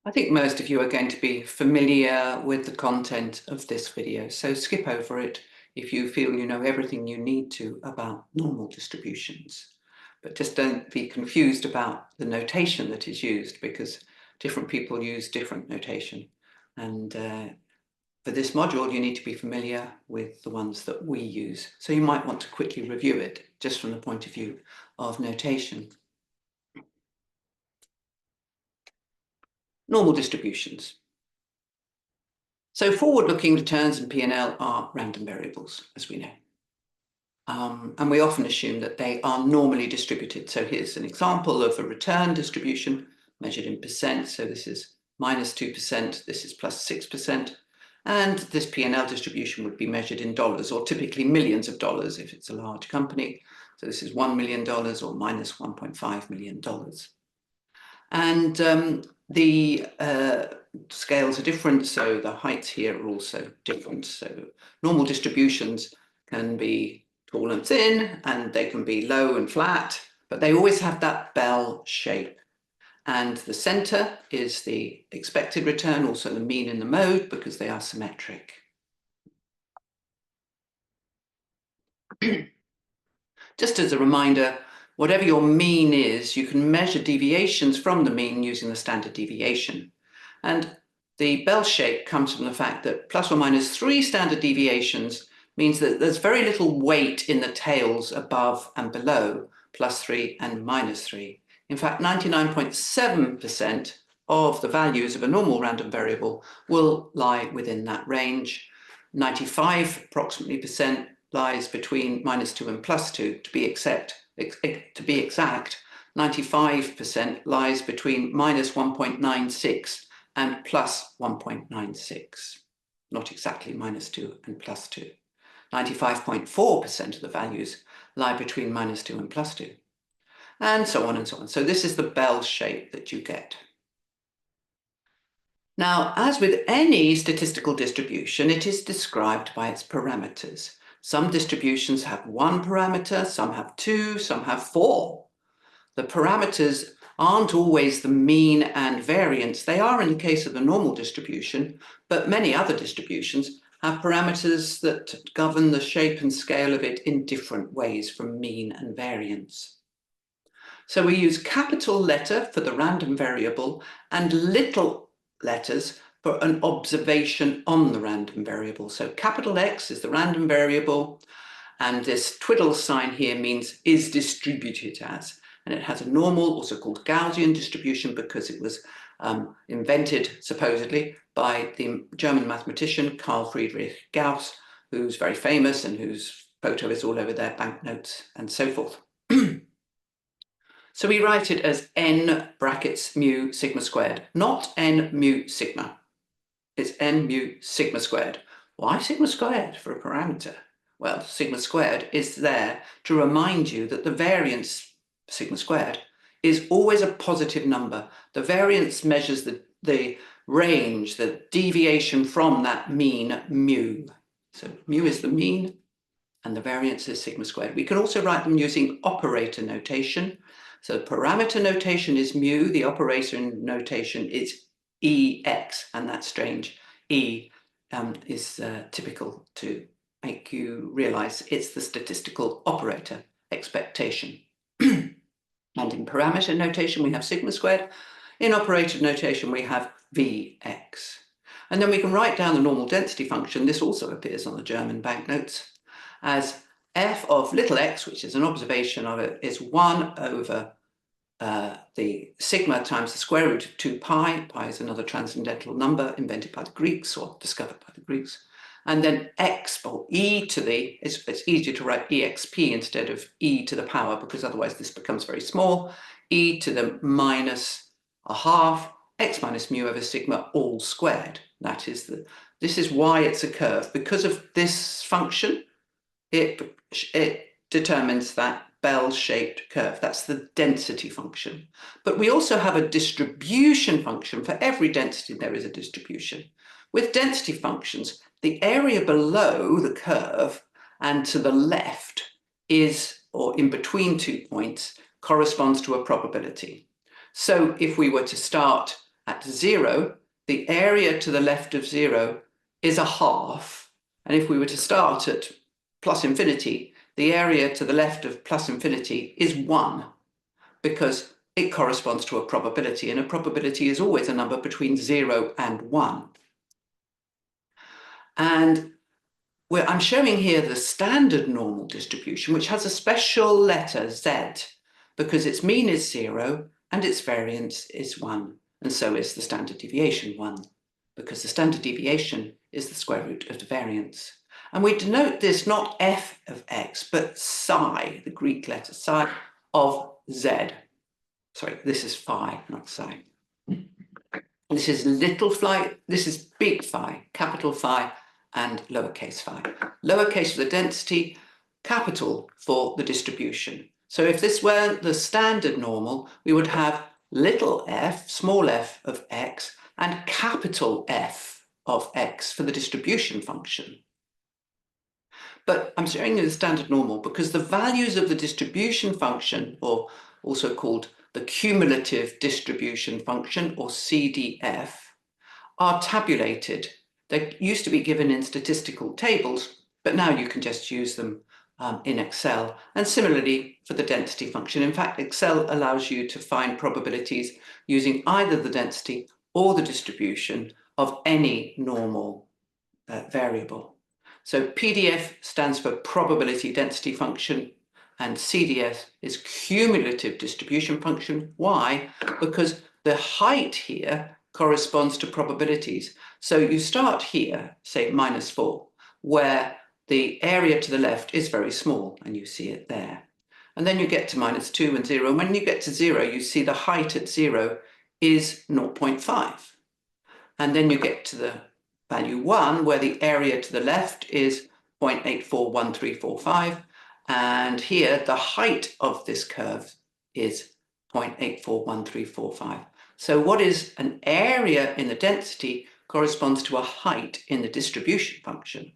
I think most of you are going to be familiar with the content of this video, so skip over it if you feel you know everything you need to about normal distributions. But just don't be confused about the notation that is used, because different people use different notation. And for this module, you need to be familiar with the ones that we use. So you might want to quickly review it just from the point of view of notation. Normal distributions. So forward-looking returns and P&L are random variables, as we know. And we often assume that they are normally distributed. So here's an example of a return distribution measured in percent. So this is -2%, this is +6%. And this P&L distribution would be measured in dollars, or typically millions of dollars if it's a large company. So this is $1 million or -$1.5 million. And the scales are different, so the heights here are also different. So normal distributions can be tall and thin, and they can be low and flat, but they always have that bell shape. And the center is the expected return, also the mean and the mode, because they are symmetric. Just as a reminder, whatever your mean is, you can measure deviations from the mean using the standard deviation. And the bell shape comes from the fact that ±3 standard deviations means that there's very little weight in the tails above and below +3 and -3. In fact, 99.7% of the values of a normal random variable will lie within that range. 95 approximately percent lies between -2 and +2. To be exact, 95% lies between -1.96 and +1.96. Not exactly -2 and +2. 95.4% of the values lie between -2 and +2. And so on and so on. So this is the bell shape that you get. Now, as with any statistical distribution, it is described by its parameters. Some distributions have one parameter, some have two, some have four. The parameters aren't always the mean and variance. They are in the case of the normal distribution, but many other distributions have parameters that govern the shape and scale of it in different ways from mean and variance. So we use capital letter for the random variable and little letters for an observation on the random variable. So capital X is the random variable, and this twiddle sign here means is distributed as, and it has a normal, also called Gaussian distribution, because it was invented supposedly by the German mathematician Carl Friedrich Gauss, who's very famous and whose photo is all over their banknotes and so forth. So we write it as n brackets mu sigma squared, not n mu sigma. It's n mu sigma squared. Why sigma squared for a parameter? Well, sigma squared is there to remind you that the variance, sigma squared, is always a positive number. The variance measures the range, the deviation from that mean mu. So mu is the mean, and the variance is sigma squared. We can also write them using operator notation. So parameter notation is mu, the operator notation is EX, and that's strange. E is typical to make you realize it's the statistical operator expectation. And in parameter notation, we have sigma squared. In operator notation, we have Vx. And then we can write down the normal density function. This also appears on the German banknotes as f of little x, which is an observation of it, is 1 over the sigma times the square root of 2 pi. Pi is another transcendental number invented by the Greeks, or discovered by the Greeks. And then x, or e to the, it's easier to write exp instead of e to the power, because otherwise this becomes very small. E to the minus a half, x minus mu over sigma all squared. That is this is why it's a curve. Because of this function, it determines that bell-shaped curve. That's the density function. But we also have a distribution function. For every density, there is a distribution. With density functions, the area below the curve and to the left is, or in between 2 points, corresponds to a probability. So if we were to start at 0, the area to the left of 0 is a half. And if we were to start at plus infinity, the area to the left of plus infinity is 1, because it corresponds to a probability, and a probability is always a number between 0 and 1. And I'm showing here the standard normal distribution, which has a special letter Z, because its mean is 0 and its variance is 1. And so is the standard deviation 1, because the standard deviation is the square root of the variance. And we denote this not f of x, but psi, the Greek letter psi of z. Sorry, this is phi, not psi. This is little phi, this is big phi, capital phi, and lowercase phi. Lowercase for the density, capital for the distribution. So if this were the standard normal, we would have little f, small f of x, and capital F of x for the distribution function. But I'm showing you the standard normal because the values of the distribution function, or also called the cumulative distribution function, or CDF, are tabulated. They used to be given in statistical tables, but now you can just use them in Excel. And similarly for the density function. In fact, Excel allows you to find probabilities using either the density or the distribution of any normal variable. So PDF stands for probability density function, and CDF is cumulative distribution function. Why? Because the height here corresponds to probabilities. So you start here, say -4, where the area to the left is very small, and you see it there. And then you get to -2 and 0. And when you get to 0, you see the height at 0 is 0.5. And then you get to the value 1, where the area to the left is 0.841345. And here, the height of this curve is 0.841345. So what is an area in the density corresponds to a height in the distribution function.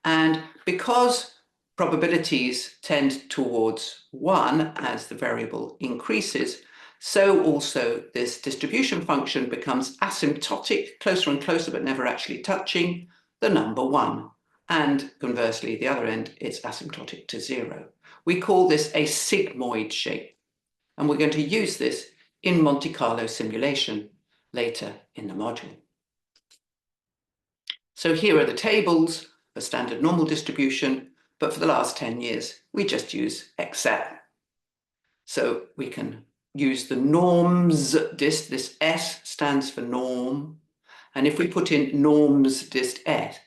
And because probabilities tend towards 1 as the variable increases, so also this distribution function becomes asymptotic, closer and closer, but never actually touching the number 1. And conversely, the other end, it's asymptotic to 0. We call this a sigmoid shape. And we're going to use this in Monte Carlo simulation later in the module. So here are the tables for standard normal distribution, but for the last 10 years, we just use Excel. So we can use the norms dist, this S stands for norm. And if we put in norms dist S,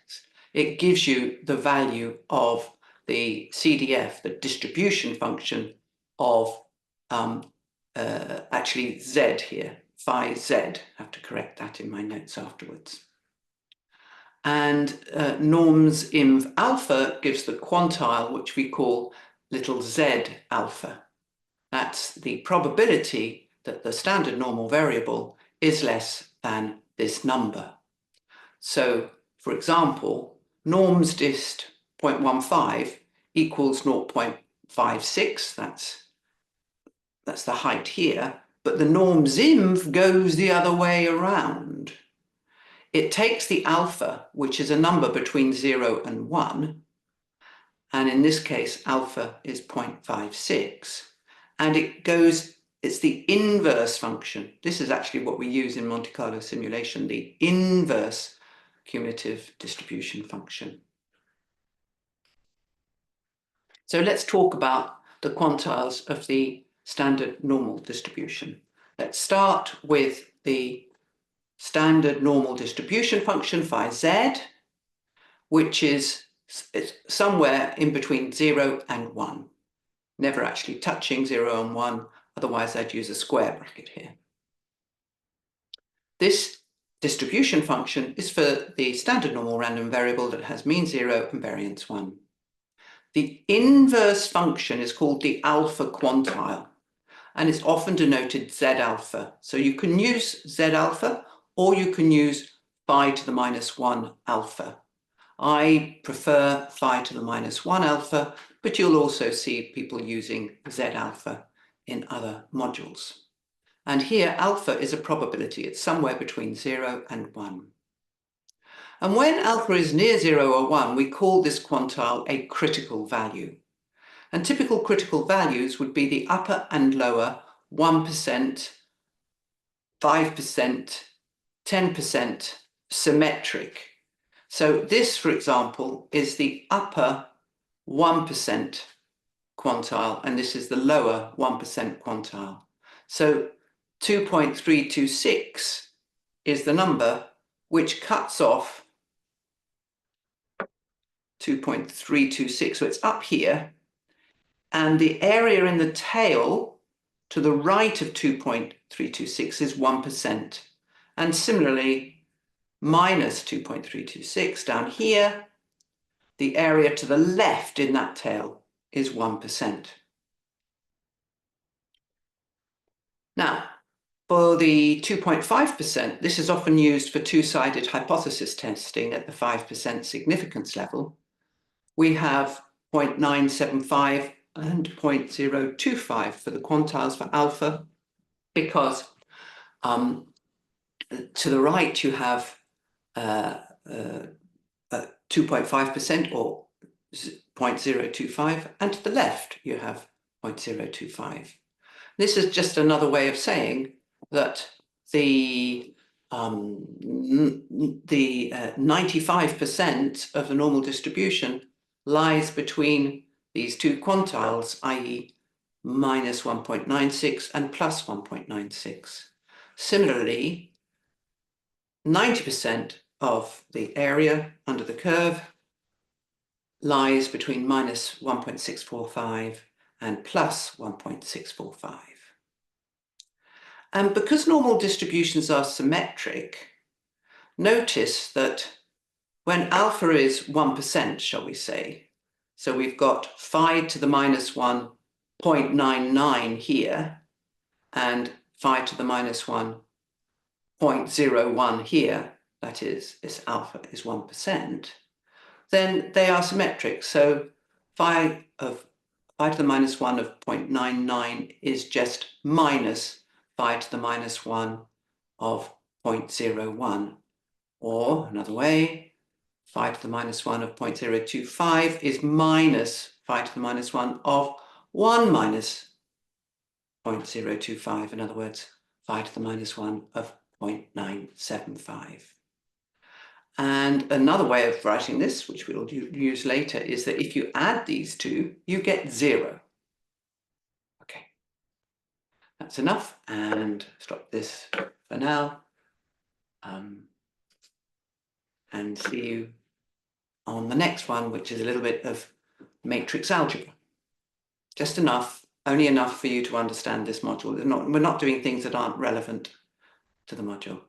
it gives you the value of the CDF, the distribution function of actually Z here, phi Z. I have to correct that in my notes afterwards. And norms inv alpha gives the quantile, which we call little z alpha. That's the probability that the standard normal variable is less than this number. So, for example, norms dist 0.15 equals 0.56. That's the height here. But the norms inv goes the other way around. It takes the alpha, which is a number between 0 and 1, and in this case, alpha is 0.56, and it's the inverse function. This is actually what we use in Monte Carlo simulation, the inverse cumulative distribution function. So let's talk about the quantiles of the standard normal distribution. Let's start with the standard normal distribution function phi z, which is somewhere in between 0 and 1, never actually touching 0 and 1, otherwise I'd use a square bracket here. This distribution function is for the standard normal random variable that has mean 0 and variance 1. The inverse function is called the alpha quantile, and it's often denoted z alpha. So you can use z alpha, or you can use phi to the -1 alpha. I prefer phi to the -1 alpha, but you'll also see people using z alpha in other modules. And here alpha is a probability. It's somewhere between 0 and 1. And when alpha is near 0 or 1, we call this quantile a critical value. And typical critical values would be the upper and lower 1%, 5%, 10% symmetric. So this, for example, is the upper 1% quantile, and this is the lower 1% quantile. So 2.326 is the number which cuts off 2.326. So it's up here, and the area in the tail to the right of 2.326 is 1%. And similarly, minus 2.326 down here, the area to the left in that tail is 1%. Now, for the 2.5%, this is often used for two-sided hypothesis testing at the 5% significance level. We have 0.975 and 0.025 for the quantiles for alpha, because to the right you have 2.5% or 0.025, and to the left you have 0.025. This is just another way of saying that the 95% of the normal distribution lies between these two quantiles, i.e. minus 1.96 and plus 1.96. Similarly, 90% of the area under the curve lies between minus 1.645 and plus 1.645. And because normal distributions are symmetric, notice that when alpha is 1%, shall we say, so we've got phi to the minus 1, 0.99 here, and phi to the minus 1, 0.01 here, that is, this alpha is 1%, then they are symmetric. So phi to the minus 1 of 0.99 is just minus phi to the minus 1 of 0.01. Or another way, phi to the minus 1 of 0.025 is minus phi to the minus 1 of 1 minus 0.025. In other words, phi to the minus 1 of 0.975. And another way of writing this, which we'll use later, is that if you add these two, you get 0. Okay, that's enough, and stop this for now. And see you on the next one, which is a little bit of matrix algebra. Just enough, only enough for you to understand this module. We're not doing things that aren't relevant to the module.